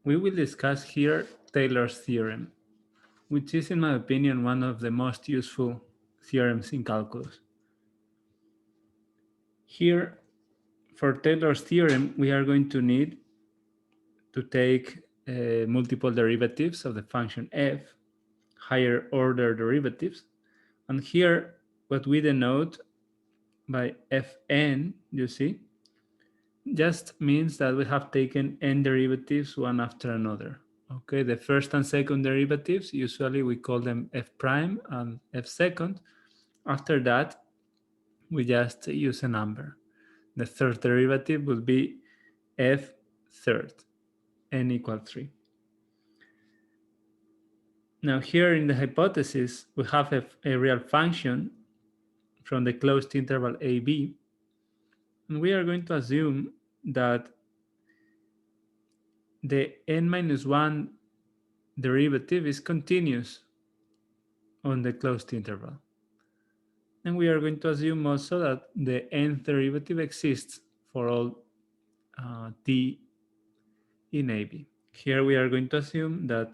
we will discuss here Taylor's theorem, which is, in my opinion, one of the most useful theorems in calculus. Here, for Taylor's theorem, we are going to need to take multiple derivatives of the function f, higher order derivatives. And here, what we denote by fn, you see, just means that we have taken n derivatives one after another. Okay, the first and second derivatives, usually we call them f prime and f second. After that, we just use a number. The third derivative will be f third, n equal 3. Now here in the hypothesis, we have a real function from the closed interval AB, and we are going to assume that the n minus 1 derivative is continuous on the closed interval. And we are going to assume also that the nth derivative exists for all t in AB. Here we are going to assume that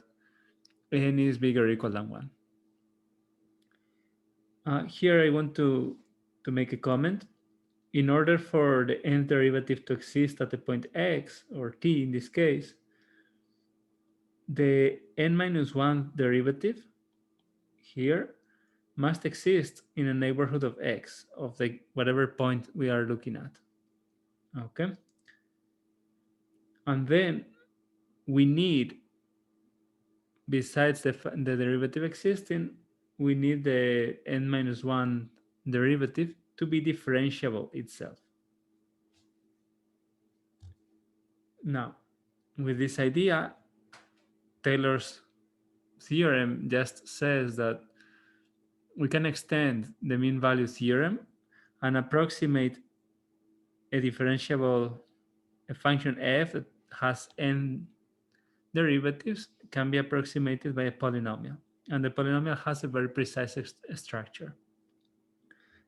n is bigger or equal than 1. Here I want to make a comment. In order for the nth derivative to exist at the point x, or t in this case, the n minus 1 derivative here must exist in a neighborhood of x, of the whatever point we are looking at. Okay? And then we need, besides the derivative existing, we need the n minus 1 derivative to be differentiable itself. Now, with this idea, Taylor's theorem just says that we can extend the mean value theorem and approximate a differentiable a function f that has n derivatives can be approximated by a polynomial. And the polynomial has a very precise structure.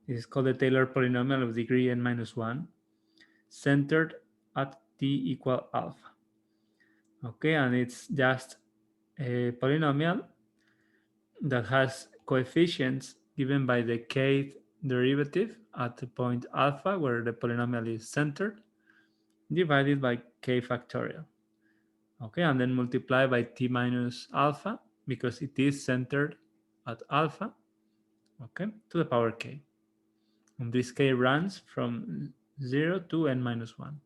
This is called the Taylor polynomial of degree n minus 1, centered at t equal alpha. Okay, and it's just a polynomial that has coefficients given by the kth derivative at the point alpha, where the polynomial is centered, divided by k factorial. Okay, and then multiply by t minus alpha, because it is centered at alpha, okay, to the power k. And this k runs from 0 to n minus 1.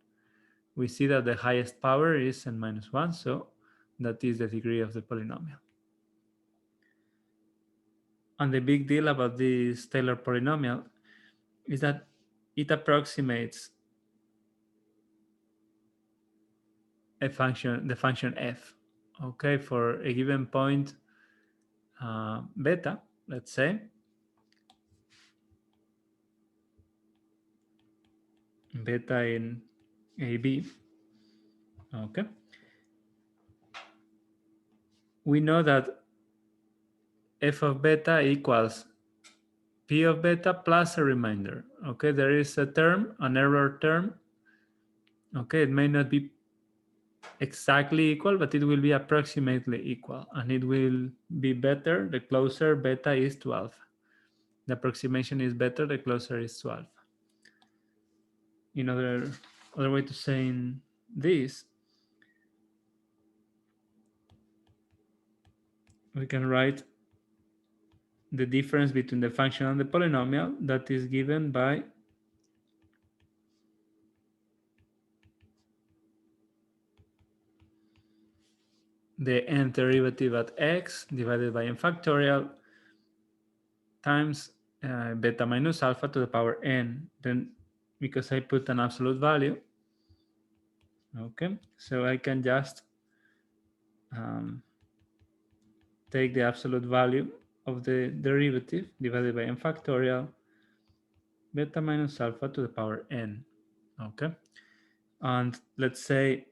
We see that the highest power is n minus 1, so that is the degree of the polynomial. And the big deal about this Taylor polynomial is that it approximates a function, the function f, okay, for a given point beta, let's say, beta in AB, okay. We know that f of beta equals p of beta plus a remainder, okay. There is a term, an error term, okay. It may not be exactly equal, but it will be approximately equal, and it will be better the closer beta is to alpha. The approximation is better the closer it is to alpha. In other way to saying this, we can write the difference between the function and the polynomial that is given by the nth derivative at x divided by n factorial times beta minus alpha to the power n. Then, because I put an absolute value, okay, so I can just take the absolute value of the derivative divided by n factorial beta minus alpha to the power n, okay? And let's say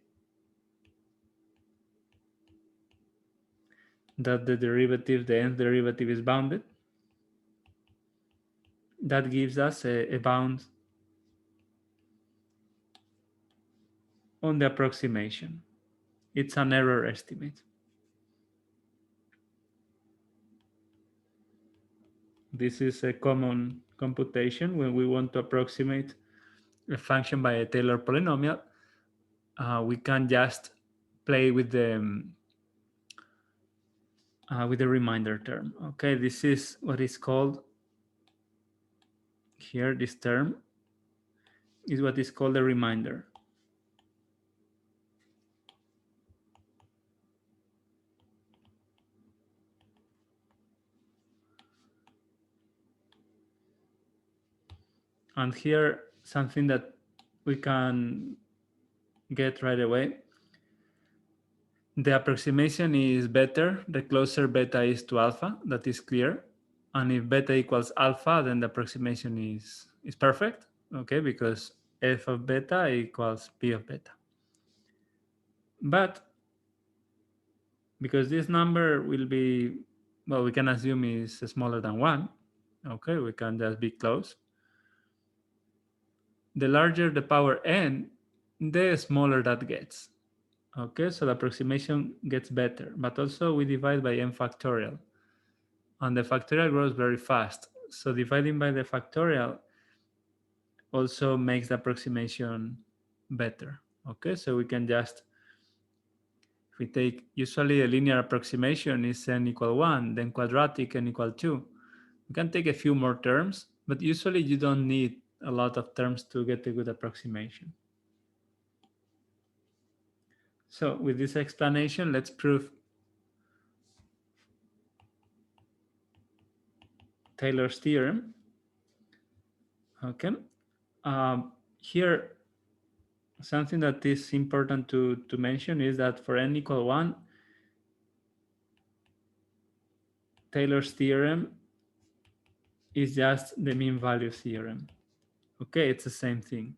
that the derivative, the nth derivative, is bounded. That gives us a bound on the approximation. it's an error estimate. This is a common computation when we want to approximate a function by a Taylor polynomial. We can just play with the remainder term. Okay, this is what is called here. This term is what is called the remainder. And here, something that we can get right away. The approximation is better the closer beta is to alpha. That is clear. And if beta equals alpha, then the approximation is perfect. Okay, because f of beta equals p of beta. But because this number will be, well, we can assume is smaller than 1. Okay, we can just be close. The larger the power n, the smaller that gets. Okay, so the approximation gets better, but also we divide by n factorial. And the factorial grows very fast. So dividing by the factorial also makes the approximation better. Okay, so we can just, if we take, usually a linear approximation is n equal 1, then quadratic n equal 2. We can take a few more terms, but usually you don't need a lot of terms to get a good approximation. So with this explanation, let's prove Taylor's theorem. Okay. Here, something that is important to mention is that for n equal 1, Taylor's theorem is just the mean value theorem. Okay, it's the same thing.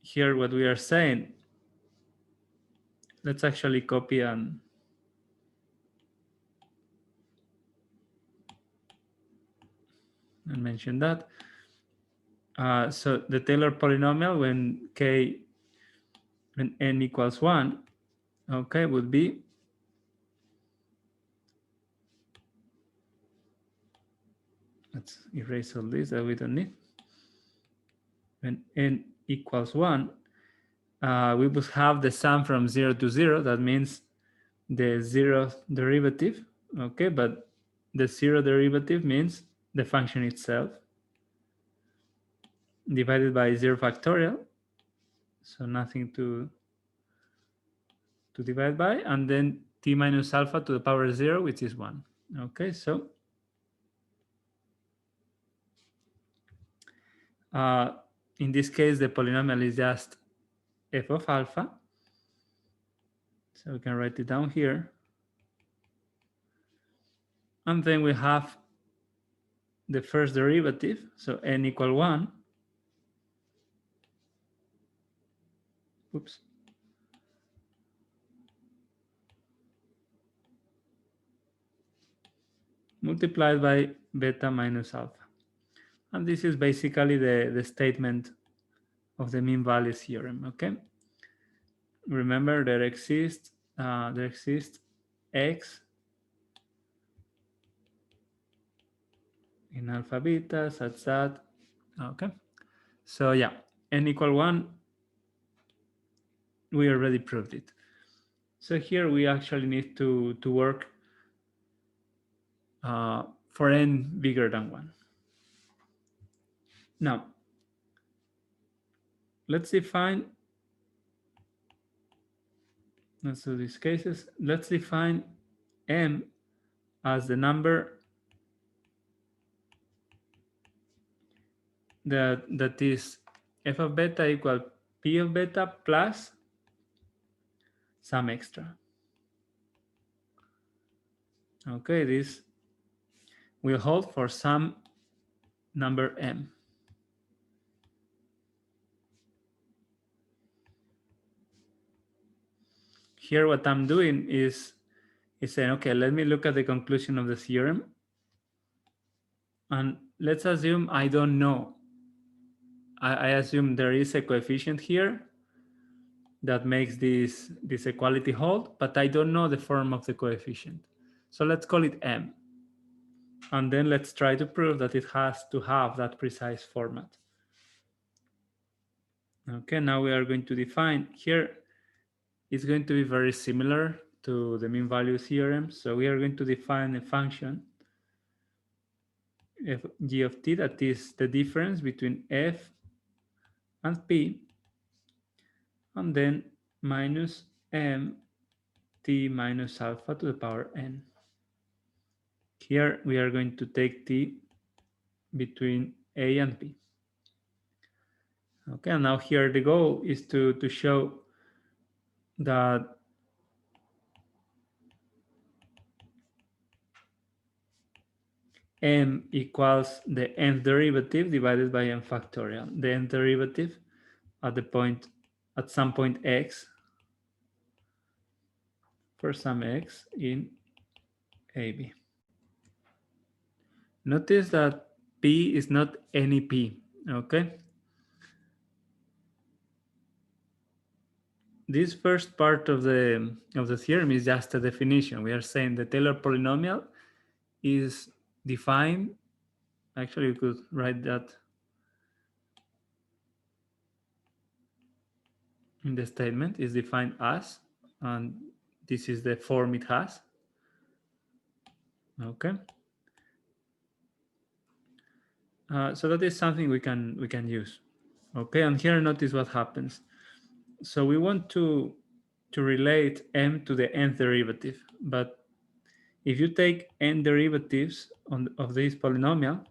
Here, what we are saying, let's actually copy and mention that. So the Taylor polynomial when n equals 1, okay, would be let's erase all this that we don't need. When n equals 1, we would have the sum from 0 to 0. That means the 0th derivative, okay, but the 0 derivative means the function itself divided by 0 factorial, so nothing to divide by, and then t minus alpha to the power 0, which is 1. Okay, so in this case, the polynomial is just f of alpha. So we can write it down here. And then we have the first derivative, so n equal 1. Oops. Multiplied by beta minus alpha. And this is basically the statement of the mean value theorem, okay? Remember there exists x in alpha beta such that, okay? So yeah, n equal 1, we already proved it. So here we actually need to work for n bigger than 1. Now, let's do these cases. Let's define m as the number that is f of beta equal p of beta plus some extra. Okay, this will hold for some number m. Here what I'm doing is saying, okay, let me look at the conclusion of the theorem. And let's assume I don't know. I assume there is a coefficient here. that makes this equality hold, but I don't know the form of the coefficient. So let's call it M. And then let's try to prove that it has to have that precise format. Okay, now we are going to define here. It's going to be very similar to the mean value theorem. So we are going to define a function f g of t that is the difference between f and p, and then minus m t minus alpha to the power n. Here we are going to take t between a and b. Okay, and now here the goal is to show that m equals the nth derivative divided by n factorial. The nth derivative at some point x for some x in AB. Notice that P is not any P, okay? This first part of the theorem is just a definition. We are saying the Taylor polynomial is defined. Actually, we could write that in the statement, is defined as, and this is the form it has. Okay. So that is something we can use. Okay, and here notice what happens. So we want to relate m to the nth derivative, but if you take n derivatives of this polynomial,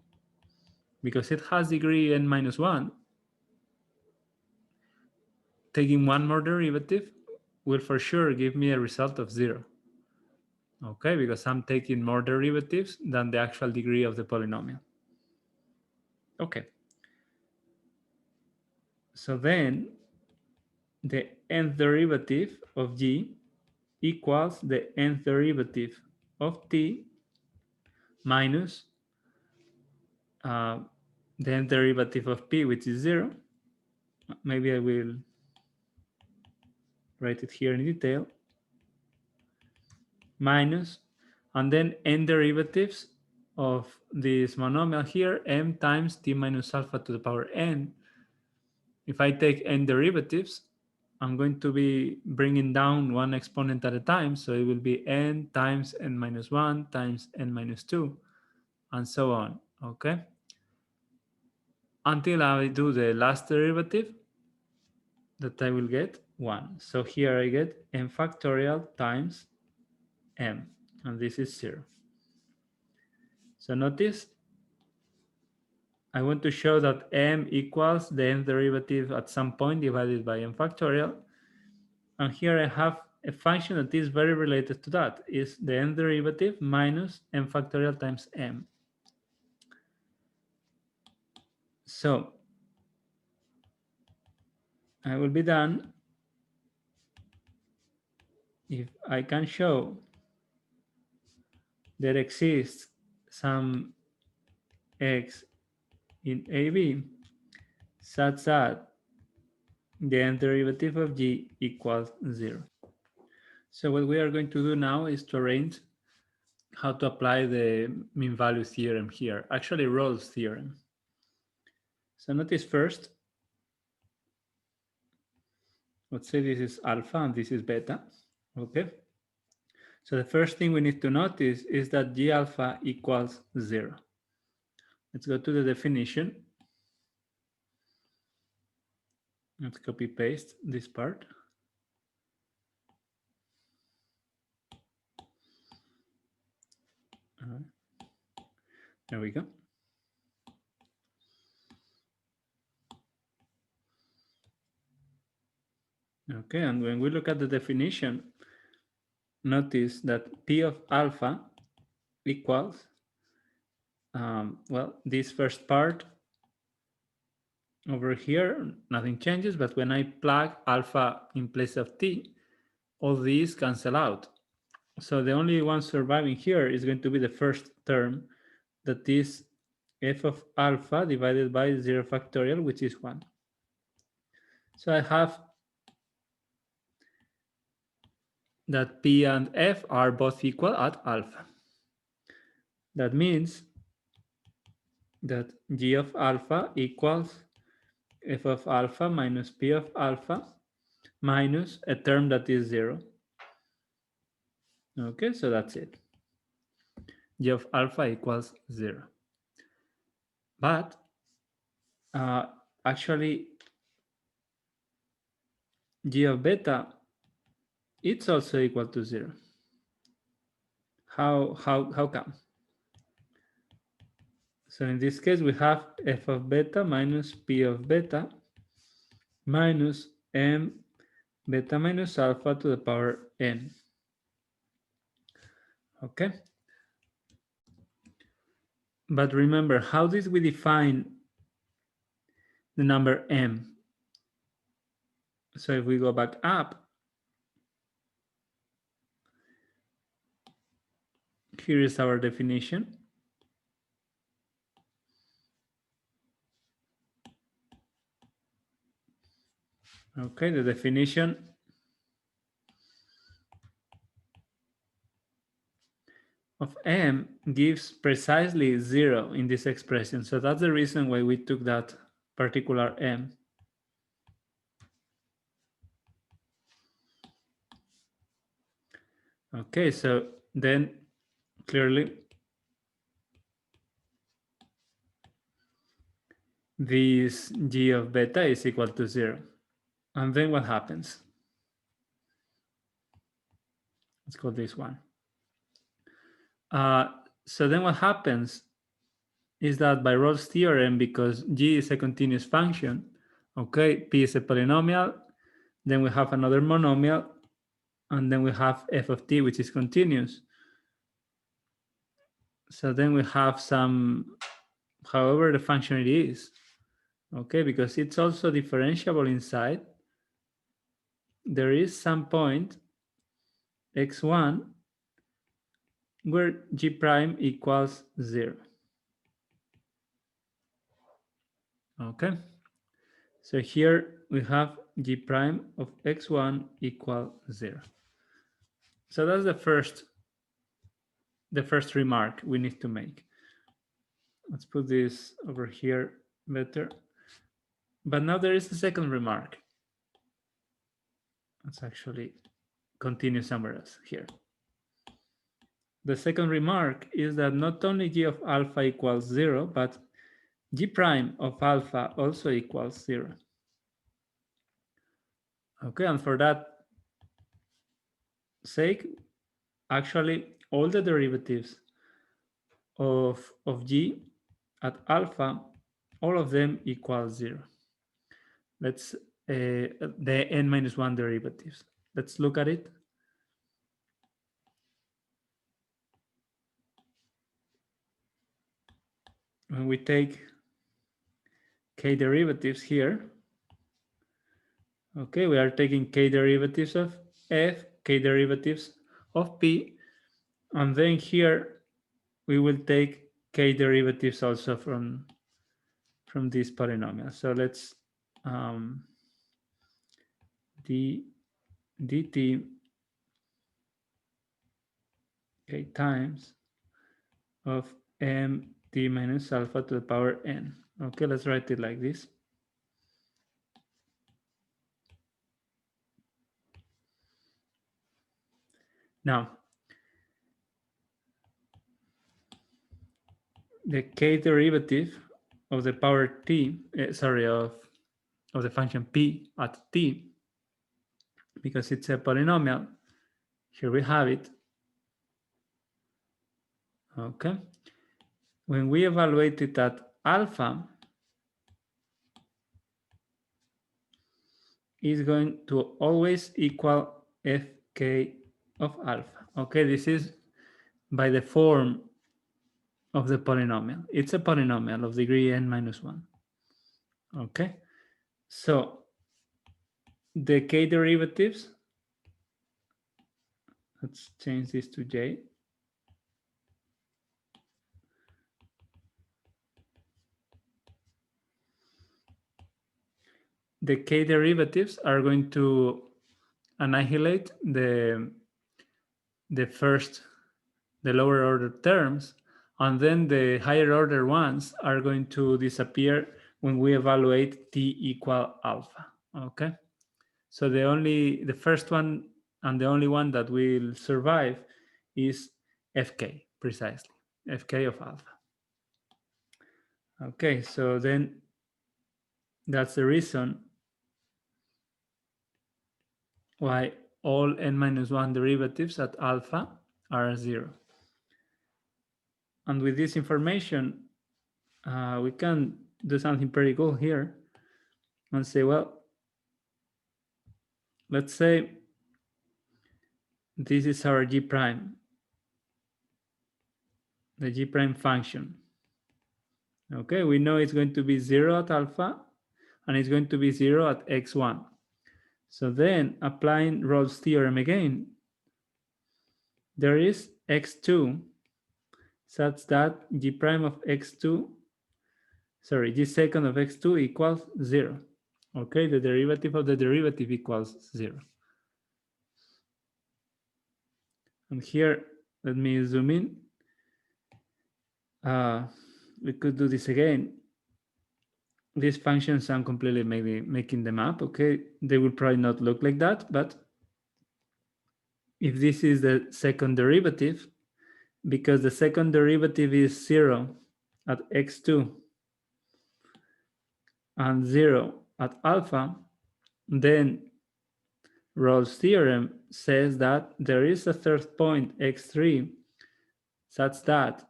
because it has degree n minus 1, taking one more derivative will for sure give me a result of 0. Okay, because I'm taking more derivatives than the actual degree of the polynomial. Okay. So then the nth derivative of g equals the nth derivative of t minus the nth derivative of p, which is 0. Maybe I will write it here in detail. Minus, and then n derivatives of this monomial here, m times t minus alpha to the power n. If I take n derivatives, I'm going to be bringing down one exponent at a time. So it will be n times n minus 1 times n minus 2, and so on, okay? Until I do the last derivative, that I will get 1. So here I get n factorial times m, and this is 0. So notice, I want to show that m equals the nth derivative at some point divided by n factorial. And here I have a function that is very related to that, is the nth derivative minus n factorial times m. So I will be done if I can show there exists some x in AB such that the nth derivative of g equals 0. So what we are going to do now is to arrange how to apply the mean value theorem here, actually Rolle's theorem. So notice first, let's say this is alpha and this is beta, okay? So the first thing we need to notice is that g alpha equals 0. Let's go to the definition. Let's copy paste this part. There we go. Okay, and when we look at the definition, notice that P of alpha equals, well, this first part over here, nothing changes, but when I plug alpha in place of T, all these cancel out. So the only one surviving here is going to be the first term, that is f of alpha divided by 0 factorial, which is 1. So I have that P and F are both equal at alpha. That means that G of alpha equals F of alpha minus P of alpha minus a term that is 0. Okay, so that's it. G of alpha equals 0. But actually, G of beta, it's also equal to 0. How come? So in this case, we have F of beta minus P of beta minus M beta minus alpha to the power n. Okay. But remember, how did we define the number m? So if we go back up, here is our definition. Okay, the definition of m gives precisely 0 in this expression. So that's the reason why we took that particular m. Okay, so then clearly this g of beta is equal to 0. And then what happens? Let's call this one. So then what happens is that by Rolle's theorem, because g is a continuous function, okay, p is a polynomial, then we have another monomial, and then we have f of t, which is continuous. So then we have some, however the function it is, okay, because it's also differentiable inside, there is some point x1 where g prime equals 0. Okay, so here we have g prime of x1 equal 0. So that's the first remark we need to make. Let's put this over here better. But now there is a second remark. Let's actually continue somewhere else here. The second remark is that not only g of alpha equals 0, but g prime of alpha also equals 0. Okay, and for that sake, actually all the derivatives of g at alpha, all of them equal 0. Let's the n-1 derivatives. Let's look at it. When we take k derivatives here, okay, we are taking k derivatives of f, k derivatives of p, and then here we will take k derivatives also from this polynomial. So let's dt k times of m t minus alpha to the power n. Okay, let's write it like this. Now, the k derivative of the power t, of the function p at t, because it's a polynomial, here we have it. Okay. When we evaluate it at alpha, is going to always equal fk of alpha. Okay, this is by the form of the polynomial. It's a polynomial of degree n-1. Okay, so the k derivatives, let's change this to j. The k derivatives are going to annihilate the the lower order terms, and then the higher order ones are going to disappear when we evaluate t equal alpha. Okay, so the first one and the only one that will survive is fk, precisely fk of alpha. Okay, so then that's the reason why all n-1 derivatives at alpha are 0. And with this information, we can do something pretty cool here and say, well, let's say this is our g prime, the g prime function. Okay, we know it's going to be 0 at alpha and it's going to be 0 at x1. So then applying Rolle's theorem again, there is x2 such that g prime of x2, sorry, g second of x2 equals 0. Okay, the derivative of the derivative equals 0. And here, let me zoom in. We could do this again. These functions, I'm completely maybe making them up, okay? They will probably not look like that, but if this is the second derivative, because the second derivative is 0 at x2 and 0 at alpha, then Rolle's theorem says that there is a third point, x3, such that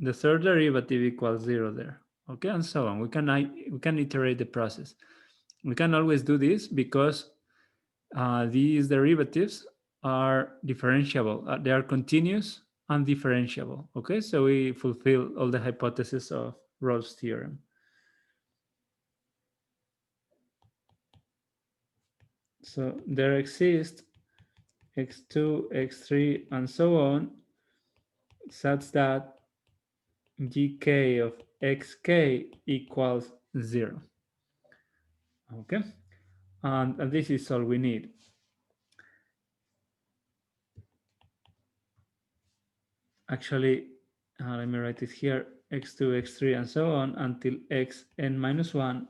the third derivative equals 0 there. Okay, and so on. We can iterate the process. We can always do this because these derivatives are differentiable. They are continuous and differentiable. Okay, so we fulfill all the hypotheses of Rolle's theorem. So there exist x2, x3, and so on, such that gk of xk equals 0. Okay, and this is all we need. Actually, let me write it here, x2, x3, and so on until xn minus 1.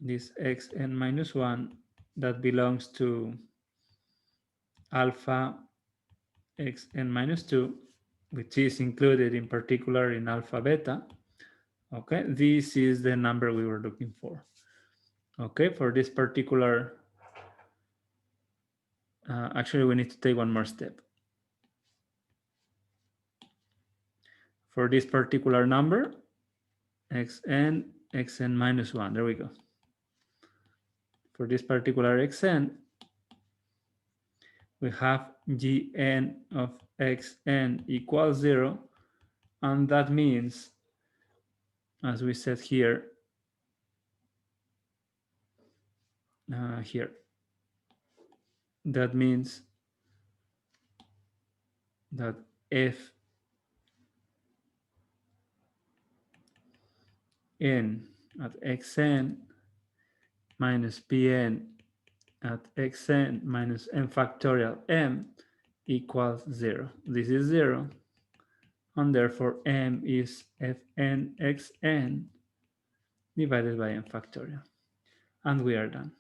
This xn minus 1 that belongs to alpha xn minus 2, which is included in particular in alpha beta. Okay, this is the number we were looking for. Okay, for this particular, actually we need to take one more step. For this particular number, xn minus 1, there we go. For this particular xn, we have gn of xn equals 0, and that means, as we said here, that means that f n at xn minus pn at xn minus n factorial m equals 0. This is 0, and therefore m is fn xn divided by n factorial. And we are done.